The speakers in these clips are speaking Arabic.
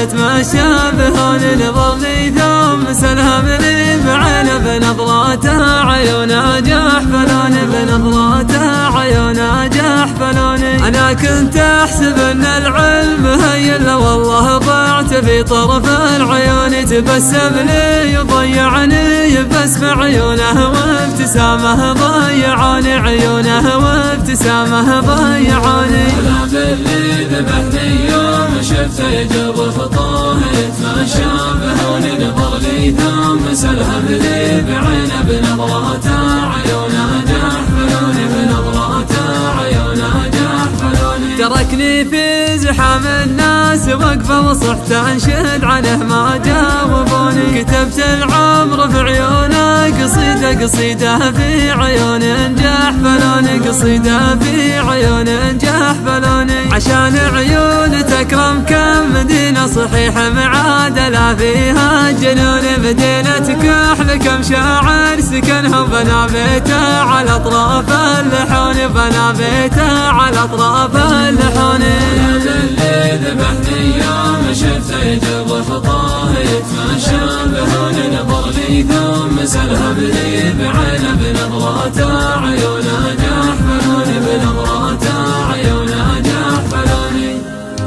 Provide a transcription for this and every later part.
يتمشى بهون نظرني ثم سلهم لي بعينه بنظراته عيونه جحفلون بنظراته عيونه جحفلوني. أنا كنت أحسب أن العلم هين له والله ضعت في طرف العيون تبسم لي يضيعني بس بعيونه وابتسامه ضيعاني عيونه وابتسامه ضيعاني. أنا باللي ذبحني يوم شفته يجر خطاه يتمشى بهون نظر لي ثم سلهم لي بعينه بنظراته عيونه جحفلوني بنظراته عيونه جحفلوني. تركني في زحام الناس وقفه وصحت انشد عنه ما جاوبوني. كتبت العمر في عيونه قصيده قصيده في عيون جحفلوني قصيده في عيون جحفلوني. عشان عيون تكرم كم مدينه صحيحه معادله فيها الجنون. مدينه كحل كم شاعر سكنها وبنى بيته على اطراف اللحون بنى بيته على اطراف اللحون. أنا باللي ذبحني يوم شفته يجر خطاه يتمشى بهون نظر لي ثم سلهم لي بعينه بنظراته عيونه جحفلوني بنظراته عيونه جحفلوني.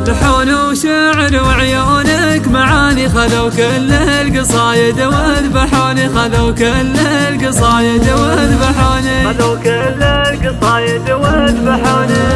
لحون وشعر وعيونك معاني خذوا كل القصايد وذبحوني خذوا كل القصايد وذبحوني خذوا كل القصايد وذبحوني.